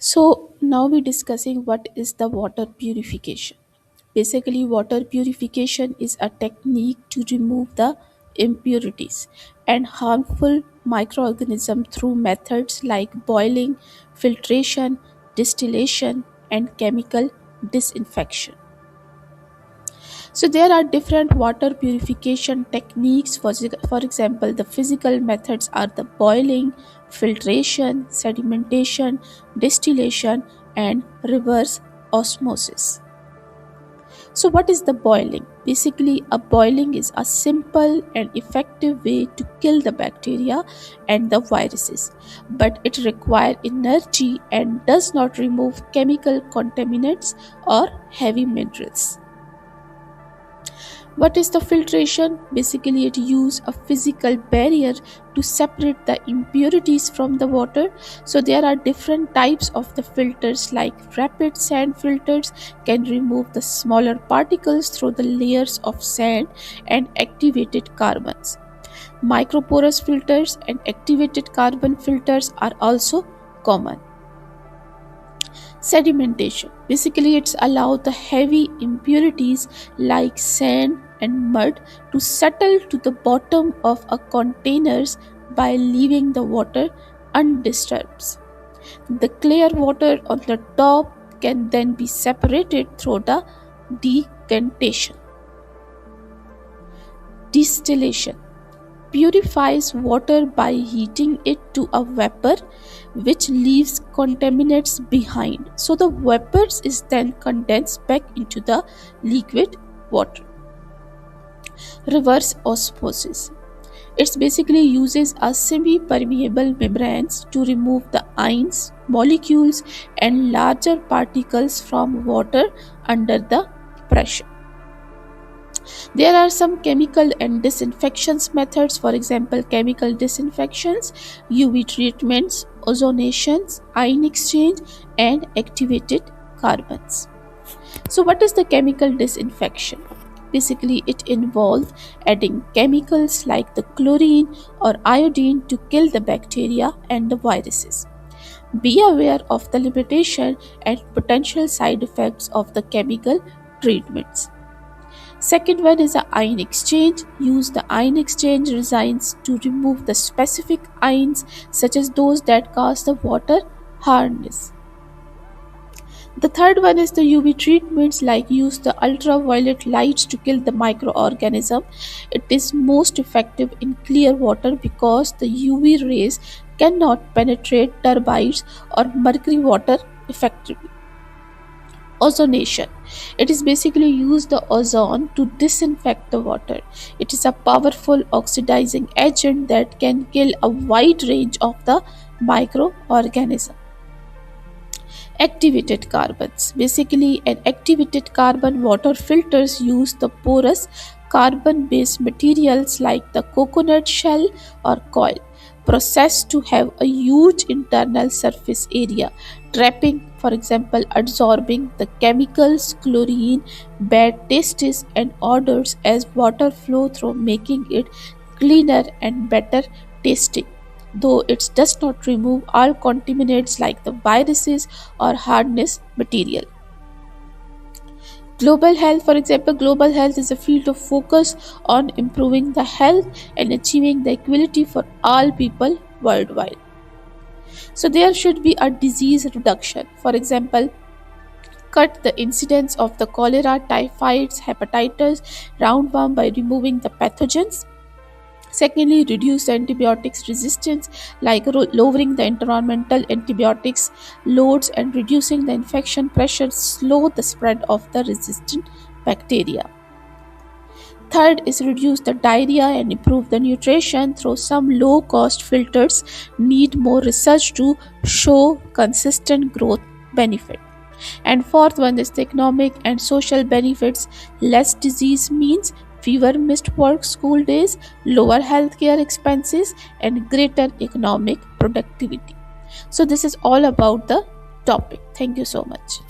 So now we're discussing what is the water purification. Basically, water purification is a technique to remove the impurities and harmful microorganisms through methods like boiling, filtration, distillation, and chemical disinfection. So there are different water purification techniques. For example, the physical methods are the boiling, filtration, sedimentation, distillation, and reverse osmosis. So what is the boiling? Basically, a boiling is a simple and effective way to kill the bacteria and the viruses, but it requires energy and does not remove chemical contaminants or heavy minerals. What is the filtration? Basically, it uses a physical barrier to separate the impurities from the water. So there are different types of the filters, like rapid sand filters can remove the smaller particles through the layers of sand and activated carbons. Microporous filters and activated carbon filters are also common. Sedimentation. Basically, it's allowed the heavy impurities like sand and mud to settle to the bottom of a containers by leaving the water undisturbed. The clear water on the top can then be separated through the decantation. Distillation purifies water by heating it to a vapor which leaves contaminants behind. So the vapors is then condensed back into the liquid water. Reverse osmosis. It basically uses a semi-permeable membranes to remove the ions, molecules and larger particles from water under the pressure. There are some chemical and disinfections methods, for example, chemical disinfections, UV treatments, ozonations, ion exchange, and activated carbons. So, what is the chemical disinfection? Basically, it involves adding chemicals like the chlorine or iodine to kill the bacteria and the viruses. Be aware of the limitation and potential side effects of the chemical treatments. Second one is the ion exchange. Use the ion exchange resins to remove the specific ions such as those that cause the water hardness. The third one is the UV treatments, like use the ultraviolet lights to kill the microorganism. It is most effective in clear water because the UV rays cannot penetrate turbidites or mercury water effectively. Ozonation. It is basically use the ozone to disinfect the water. It is a powerful oxidizing agent that can kill a wide range of the microorganisms. Activated carbons. Basically, an activated carbon water filters use the porous carbon based materials like the coconut shell or coil processed to have a huge internal surface area, trapping, for example, absorbing the chemicals, chlorine, bad tastes, and odors as water flow through, making it cleaner and better tasting, though it does not remove all contaminants like the viruses or hardness material. Global health, for example, global health is a field of focus on improving the health and achieving the equality for all people worldwide. So there should be a disease reduction. For example, cut the incidence of the cholera, typhoid, hepatitis, roundworm by removing the pathogens. Secondly, reduce the antibiotics resistance, like lowering the environmental antibiotics loads and reducing the infection pressure, slow the spread of the resistant bacteria. Third is reduce the diarrhea and improve the nutrition through some low cost filters. Need more research to show consistent growth benefit. And fourth one is the economic and social benefits. Less disease means fewer missed work school days, lower healthcare expenses, and greater economic productivity. So this is all about the topic. Thank you so much.